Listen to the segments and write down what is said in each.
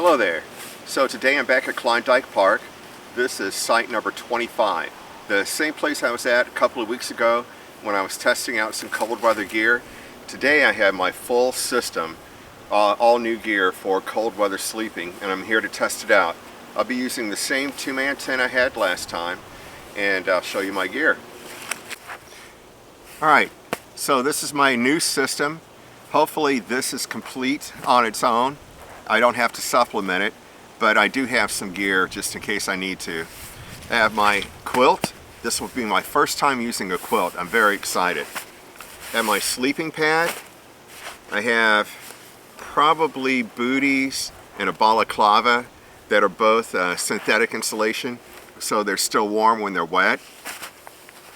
Hello there. So today I'm back at Klondike Park. This is site number 25. The same place I was at a couple of weeks ago when I was testing out some cold weather gear. Today I have my full system, all new gear for cold weather sleeping, and I'm here to test it out. I'll be using the same 2-man tent I had last time, and I'll show you my gear. Alright, so this is my new system. Hopefully this is complete on its own. I don't have to supplement it, but I do have some gear just in case I need to. I have my quilt. This will be my first time using a quilt. I'm very excited. I have my sleeping pad. I have probably booties and a balaclava that are both synthetic insulation, so they're still warm when they're wet,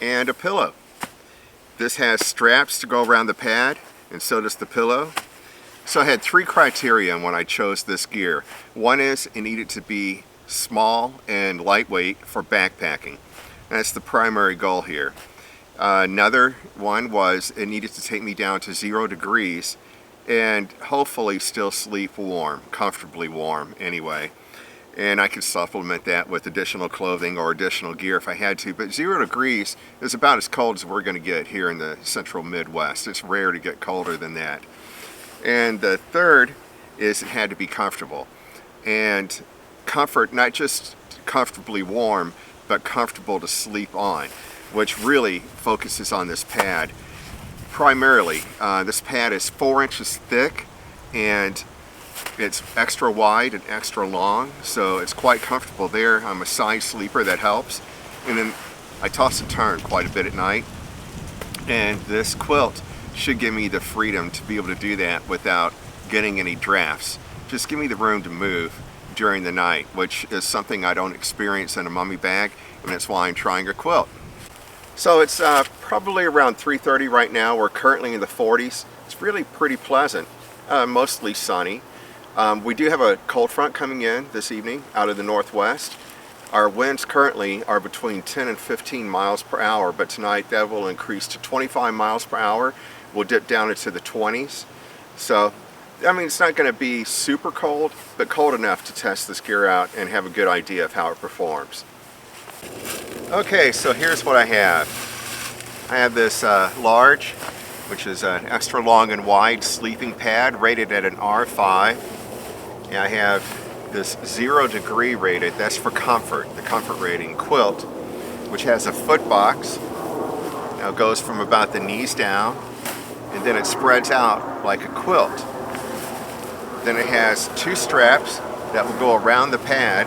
and a pillow. This has straps to go around the pad, and so does the pillow. So I had 3 criteria when I chose this gear. One is it needed to be small and lightweight for backpacking. That's the primary goal here. Another one was it needed to take me down to 0 degrees and hopefully still sleep warm, comfortably warm anyway. And I could supplement that with additional clothing or additional gear if I had to. But 0 degrees is about as cold as we're going to get here in the central Midwest. It's rare to get colder than that. And the third is it had to be comfortable. And comfort, not just comfortably warm, but comfortable to sleep on, which really focuses on this pad. Primarily, this pad is 4 inches thick and it's extra wide and extra long, so it's quite comfortable there. I'm a side sleeper, that helps. And then I toss and turn quite a bit at night. And this quilt should give me the freedom to be able to do that without getting any drafts. Just give me the room to move during the night, which is something I don't experience in a mummy bag, and that's why I'm trying a quilt. So it's probably around 3:30 right now. We're currently in the 40s. It's really pretty pleasant, mostly sunny. We do have a cold front coming in this evening out of the northwest. Our winds currently are between 10 and 15 miles per hour, but tonight that will increase to 25 miles per hour. We'll dip down into the 20s. So, I mean, it's not going to be super cold, but cold enough to test this gear out and have a good idea of how it performs. Okay, so here's what I have. I have this large, which is an extra long and wide sleeping pad rated at an R5. And I have this 0 degree rated, that's for comfort, the comfort rating quilt, which has a foot box. Now it goes from about the knees down, and then it spreads out like a quilt. Then it has 2 straps that will go around the pad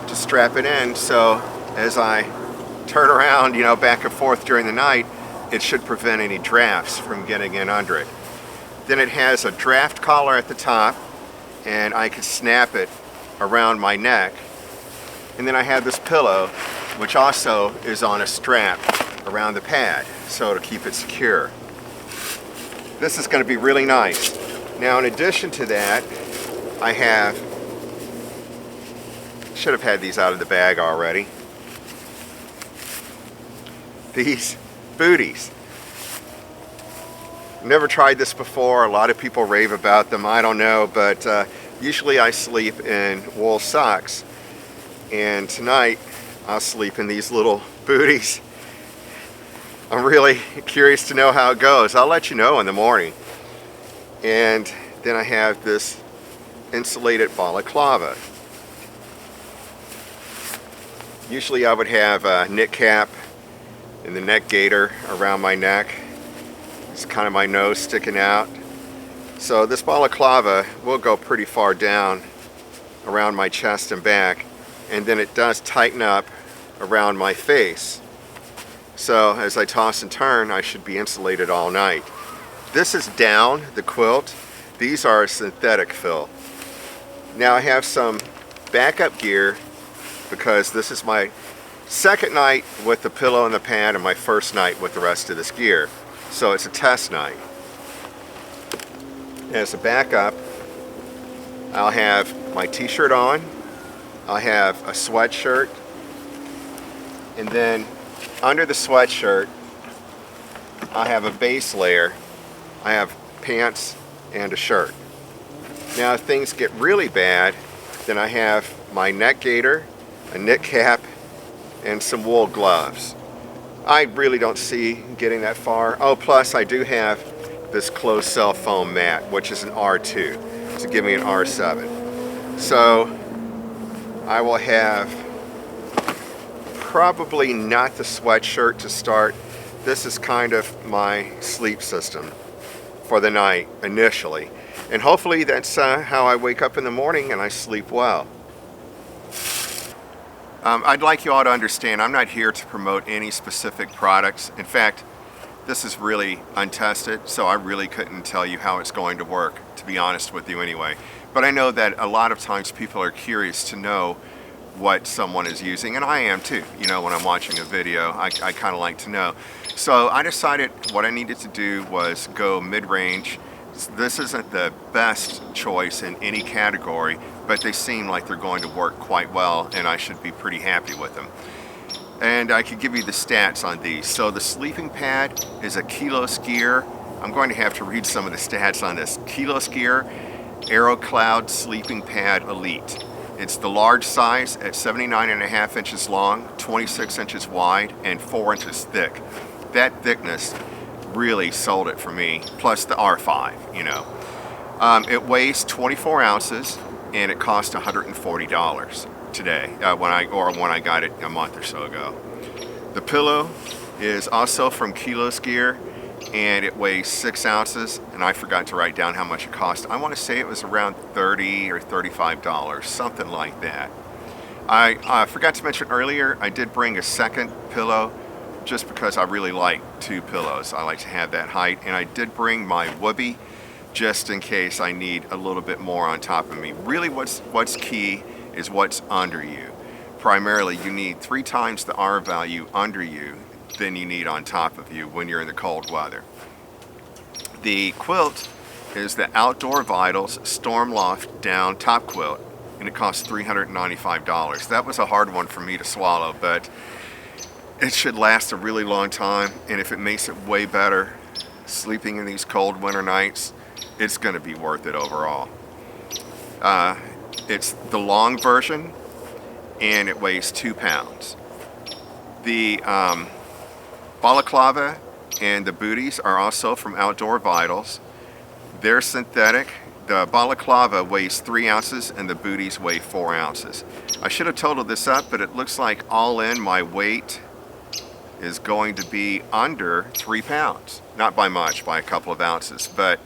to strap it in, so as I turn around, back and forth during the night, it should prevent any drafts from getting in under it. Then it has a draft collar at the top, and I can snap it around my neck. And then I have this pillow, which also is on a strap around the pad, so to keep it secure. This is going to be really nice. Now, in addition to that, I should have had these out of the bag already. These booties. Never tried this before. A lot of people rave about them. I don't know, but usually I sleep in wool socks, and tonight I'll sleep in these little booties. I'm really curious to know how it goes. I'll let you know in the morning. And then I have this insulated balaclava. Usually I would have a knit cap and the neck gaiter around my neck. It's kind of my nose sticking out. So this balaclava will go pretty far down around my chest and back, and then it does tighten up around my face. So as I toss and turn, I should be insulated all night. This is down, the quilt. These are synthetic fill. Now I have some backup gear because this is my second night with the pillow and the pad and my first night with the rest of this gear. So it's a test night. As a backup, I'll have my t-shirt on, I'll have a sweatshirt, and then under the sweatshirt I have a base layer. I have pants and a shirt. Now if things get really bad, Then I have my neck gaiter, a knit cap, and some wool gloves. I really don't see getting that far. Oh, plus I do have this closed cell foam mat, which is an R2, to give me an R7. So I will have probably not the sweatshirt to start. This is kind of my sleep system for the night initially. And hopefully that's how I wake up in the morning and I sleep well. I'd like you all to understand, I'm not here to promote any specific products. In fact, this is really untested, so I really couldn't tell you how it's going to work, to be honest with you anyway. But I know that a lot of times people are curious to know what someone is using, and I am too. You know, when I'm watching a video, I kind of like to know. So I decided what I needed to do was go mid-range. This isn't the best choice in any category, but they seem like they're going to work quite well, and I should be pretty happy with them. And I could give you the stats on these. So the sleeping pad is a Kilos Gear. I'm going to have to read some of the stats on this. Kilos Gear Aero Cloud Sleeping Pad Elite. It's the large size at 79.5 inches long, 26 inches wide, and 4 inches thick. That thickness really sold it for me, plus the R5, you know. It weighs 24 ounces, and it cost $140 today, when I got it a month or so ago. The pillow is also from Kilos Gear, and it weighs 6 ounces, and I forgot to write down how much it cost. I want to say it was around $30 or $35, something like that. I forgot to mention earlier, I did bring a second pillow, just because I really like two pillows. I like to have that height, and I did bring my Whoopee just in case I need a little bit more on top of me. Really what's key is what's under you. Primarily, you need 3 times the R value under you than you need on top of you when you're in the cold weather. The quilt is the Outdoor Vitals Storm Loft Down Top Quilt, and it costs $395. That was a hard one for me to swallow, but it should last a really long time, and if it makes it way better sleeping in these cold winter nights, it's going to be worth it overall. It's the long version, and it weighs 2 pounds. The balaclava and the booties are also from Outdoor Vitals. They're synthetic. The balaclava weighs 3 ounces and the booties weigh 4 ounces. I should have totaled this up, but it looks like all in my weight is going to be under 3 pounds. Not by much, by a couple of ounces, but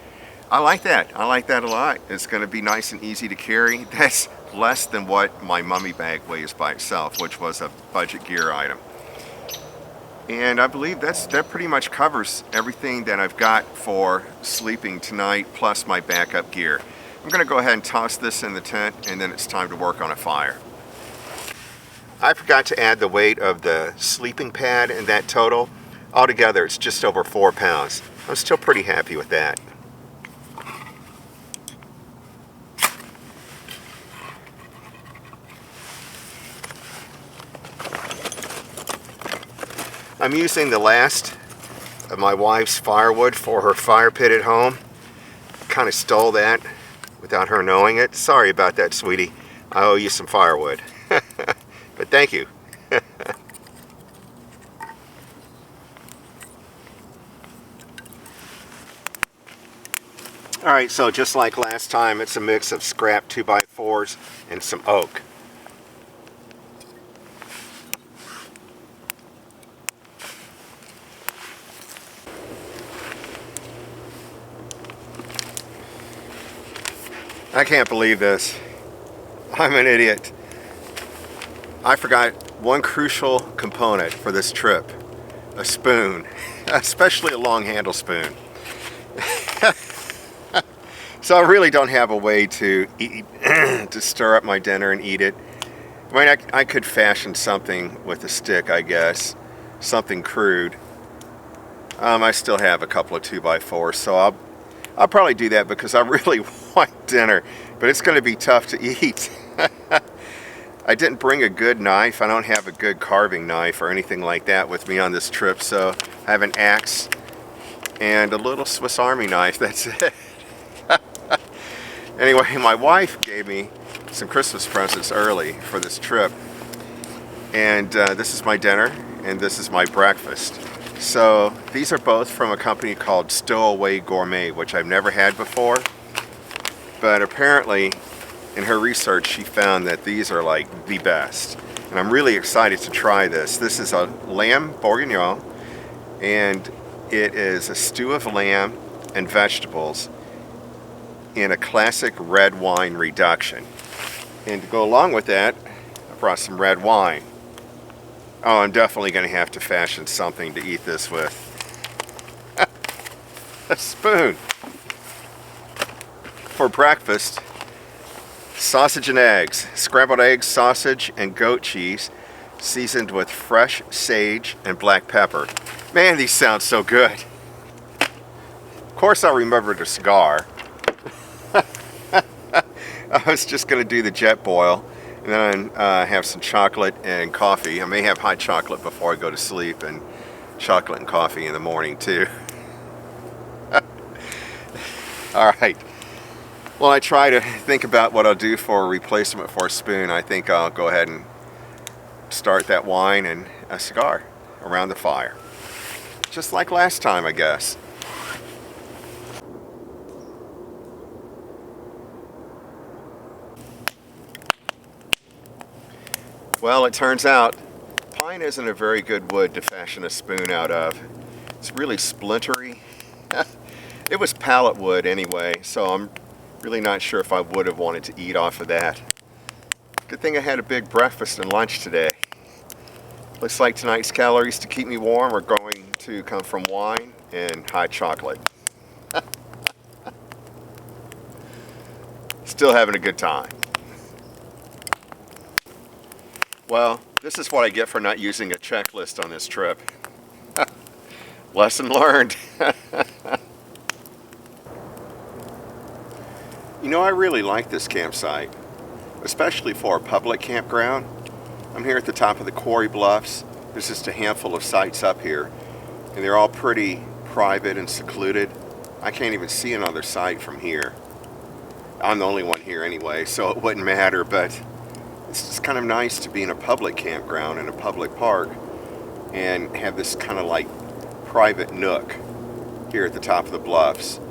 I like that. I like that a lot. It's going to be nice and easy to carry. That's less than what my mummy bag weighs by itself, which was a budget gear item. And I believe that pretty much covers everything that I've got for sleeping tonight, plus my backup gear. I'm going to go ahead and toss this in the tent, and then it's time to work on a fire. I forgot to add the weight of the sleeping pad in that total. Altogether, it's just over 4 pounds. I'm still pretty happy with that. I'm using the last of my wife's firewood for her fire pit at home. Kind of stole that without her knowing it. Sorry about that, sweetie. I owe you some firewood. But thank you. Alright, so just like last time, it's a mix of scrap 2x4s and some oak. I can't believe this. I'm an idiot. I forgot one crucial component for this trip. A spoon. Especially a long handle spoon. So I really don't have a way to eat, to stir up my dinner and eat it. I mean, I could fashion something with a stick, I guess. Something crude. I still have a couple of 2x4s, so I'll probably do that because I really want dinner, but it's going to be tough to eat. I didn't bring a good knife. I don't have a good carving knife or anything like that with me on this trip, so I have an axe and a little Swiss Army knife. That's it. Anyway, my wife gave me some Christmas presents early for this trip. And this is my dinner, and this is my breakfast. So these are both from a company called Stowaway Gourmet, which I've never had before. But apparently, in her research, she found that these are like the best. And I'm really excited to try this. This is a lamb bourguignon, and it is a stew of lamb and vegetables in a classic red wine reduction. And to go along with that, I brought some red wine. Oh, I'm definitely going to have to fashion something to eat this with. A spoon. For breakfast, sausage and eggs. Scrambled eggs, sausage, and goat cheese, seasoned with fresh sage and black pepper. Man, these sound so good. Of course, I remembered a cigar. I was just going to do the jet boil and then have some chocolate and coffee. I may have hot chocolate before I go to sleep, and chocolate and coffee in the morning too. All right. While I try to think about what I'll do for a replacement for a spoon, I think I'll go ahead and start that wine and a cigar around the fire. Just like last time, I guess. Well, it turns out pine isn't a very good wood to fashion a spoon out of. It's really splintery. It was pallet wood anyway, so I'm really not sure if I would have wanted to eat off of that. Good thing I had a big breakfast and lunch today. Looks like tonight's calories to keep me warm are going to come from wine and hot chocolate. Still having a good time. Well, this is what I get for not using a checklist on this trip. Lesson learned. You know, I really like this campsite, especially for a public campground. I'm here at the top of the Quarry Bluffs. There's just a handful of sites up here, and they're all pretty private and secluded. I can't even see another site from here. I'm the only one here anyway, so it wouldn't matter, but it's just kind of nice to be in a public campground in a public park and have this kind of like private nook here at the top of the bluffs.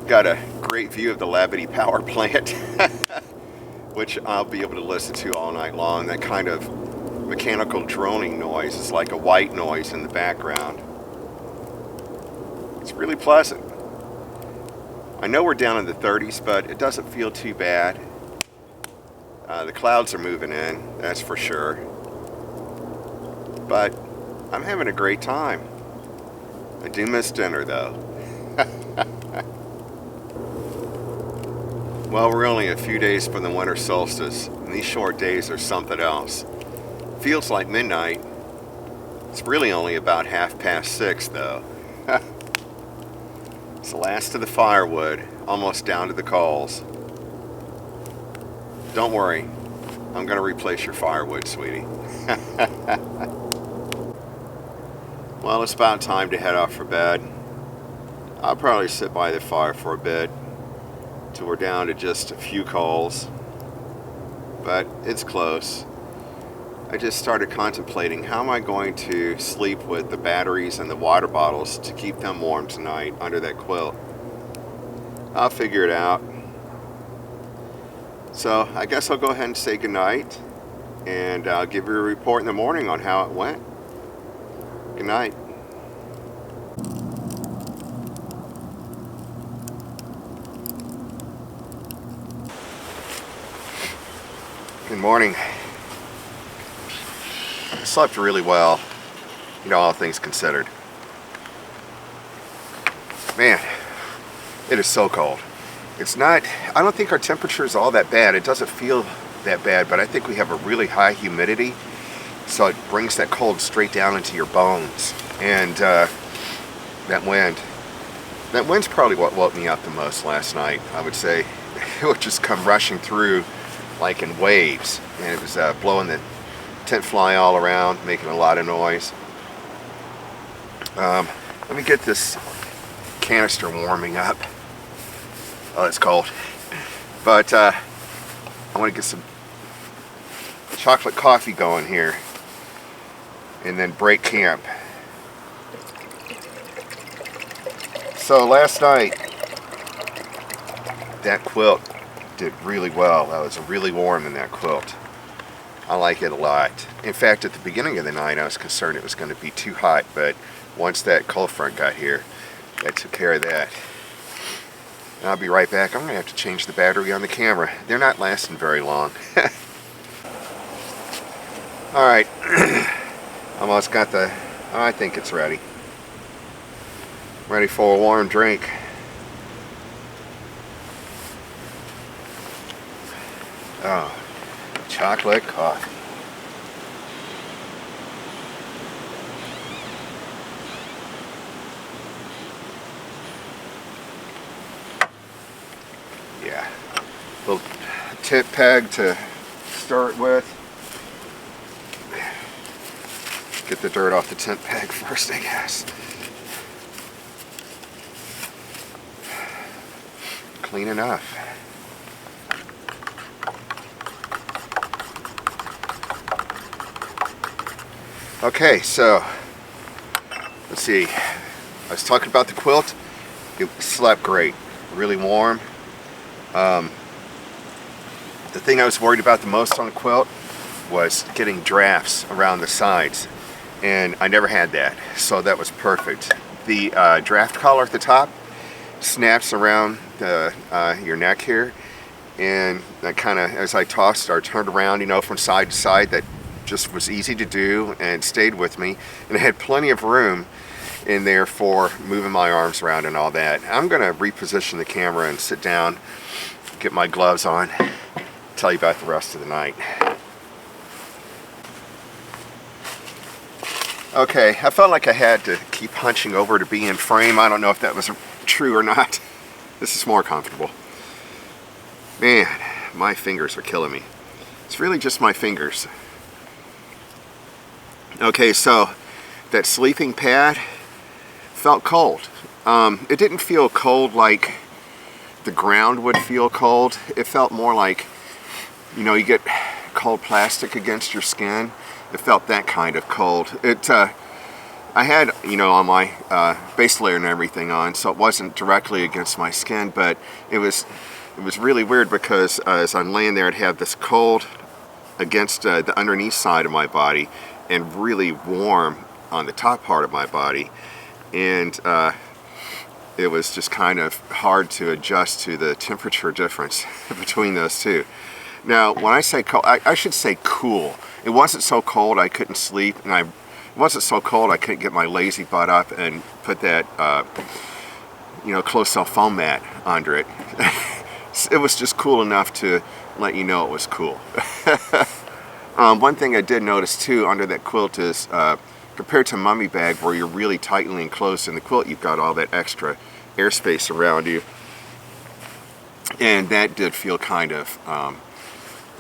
Got a great view of the Labadee power plant, which I'll be able to listen to all night long. That kind of mechanical droning noise is like a white noise in the background. It's really pleasant. I know we're down in the 30s, but it doesn't feel too bad. The clouds are moving in, that's for sure. But I'm having a great time. I do miss dinner though. Well, we're only a few days from the winter solstice, and these short days are something else. Feels like midnight. It's really only about 6:30 though. It's the last of the firewood, almost down to the coals. Don't worry, I'm going to replace your firewood, sweetie. Well, it's about time to head off for bed. I'll probably sit by the fire for a bit till we're down to just a few coals, but it's close. I just started contemplating how am I going to sleep with the batteries and the water bottles to keep them warm tonight under that quilt. I'll figure it out. So I guess I'll go ahead and say goodnight, and I'll give you a report in the morning on how it went. Good night. Good morning. I slept really well, you know, all things considered. Man, it is so cold. It's not, I don't think our temperature is all that bad. It doesn't feel that bad, but I think we have a really high humidity, so it brings that cold straight down into your bones. And that wind's probably what woke me up the most last night, I would say. It would just come rushing through like in waves, and it was blowing the tent fly all around, making a lot of noise. Let me get this canister warming up. Oh, it's cold. But I want to get some chocolate coffee going here and then break camp. So last night, that quilt did really well. I was really warm in that quilt. I like it a lot. In fact, at the beginning of the night, I was concerned it was going to be too hot, but once that cold front got here, that took care of that. And I'll be right back. I'm going to have to change the battery on the camera. They're not lasting very long. Alright, almost got the, I think it's ready. Ready for a warm drink. Oh, chocolate coffee. Yeah, little tip peg to start with. Get the dirt off the tent peg first, I guess. Clean enough. Okay, so let's see. I was talking about the quilt. It slept great, really warm. The thing I was worried about the most on the quilt was getting drafts around the sides, and I never had that, so that was perfect. The draft collar at the top snaps around your neck here, and that kind of, as I tossed or turned around, you know, from side to side, that just was easy to do and stayed with me, and I had plenty of room in there for moving my arms around and all that. I'm going to reposition the camera and sit down, get my gloves on, tell you about the rest of the night. Okay, I felt like I had to keep hunching over to be in frame. I don't know if that was true or not. This is more comfortable. Man, my fingers are killing me. It's really just my fingers. Okay, so that sleeping pad felt cold. It didn't feel cold like the ground would feel cold. It felt more like, you know, you get cold plastic against your skin. It felt that kind of cold. I had, you know, on my base layer and everything on, so it wasn't directly against my skin, but it was really weird because as I'm laying there, I'd have this cold against the underneath side of my body and really warm on the top part of my body, and it was just kind of hard to adjust to the temperature difference between those two. Now, when I say cold, I should say cool. It wasn't so cold I couldn't sleep, and it wasn't so cold I couldn't get my lazy butt up and put that, you know, closed-cell foam mat under it. It was just cool enough to let you know it was cool. One thing I did notice too under that quilt is, compared to mummy bag where you're really tightly enclosed in the quilt, you've got all that extra airspace around you, and that did feel kind of a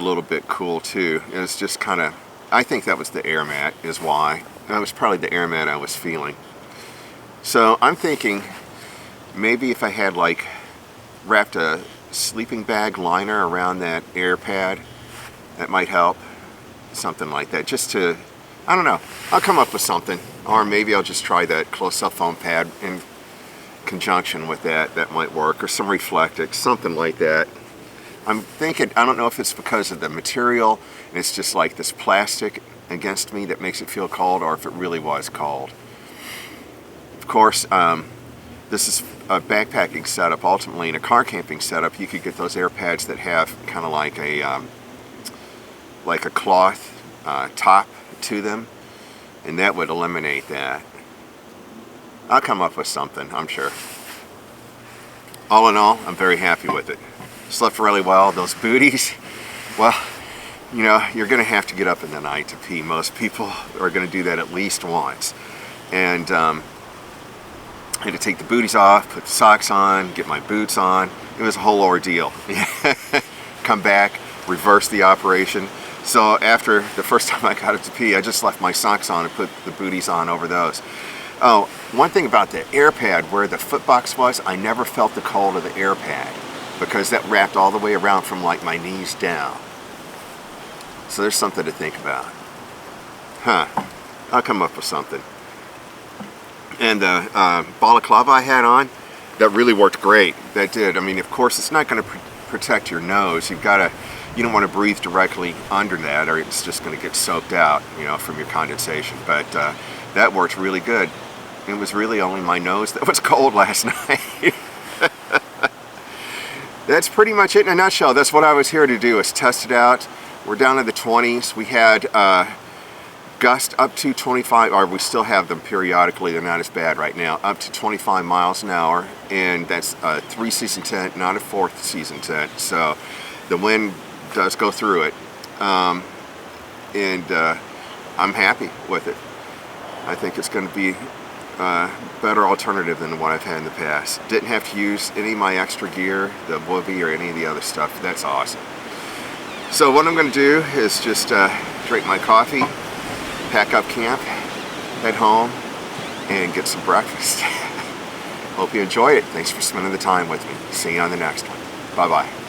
little bit cool too. It was just kind of, I think that was the air mat is why. That was probably the air mat I was feeling. So I'm thinking maybe if I had like wrapped a sleeping bag liner around that air pad, that might help. Something like that, just to, I don't know, I'll come up with something, or maybe I'll just try that close-up foam pad in conjunction with that. That might work, or some Reflectix, something like that. I'm thinking, I don't know if it's because of the material and it's just like this plastic against me that makes it feel cold, or if it really was cold. Of course, this is a backpacking setup. Ultimately, in a car camping setup, you could get those air pads that have kind of like a cloth top to them, and that would eliminate that. I'll come up with something, I'm sure. All in all, I'm very happy with it. Slept really well. Those booties, well, you know, you're going to have to get up in the night to pee. Most people are going to do that at least once. And I had to take the booties off, put the socks on, get my boots on. It was a whole ordeal. Come back, reverse the operation. So after the first time I got up to pee, I just left my socks on and put the booties on over those. Oh, one thing about the air pad where the foot box was, I never felt the cold of the air pad. because that wrapped all the way around from like my knees down. So there's something to think about. I'll come up with something. And the balaclava I had on, that really worked great. That did. I mean, of course, it's not going to protect your nose. You don't want to breathe directly under that, or it's just going to get soaked out, you know, from your condensation. But that worked really good. It was really only my nose that was cold last night. That's pretty much it in a nutshell. That's what I was here to do, is test it out. We're down in the 20s. We had gust up to 25, or we still have them periodically. They're not as bad right now. Up to 25 miles an hour, and that's a 3-season tent, not a 4th-season tent. So the wind does go through it, and I'm happy with it. I think it's going to be better alternative than what I've had in the past. Didn't have to use any of my extra gear, the woovie or any of the other stuff. That's awesome. So what I'm going to do is just drink my coffee, pack up camp, head home, and get some breakfast. Hope you enjoyed it. Thanks for spending the time with me. See you on the next one. Bye-bye.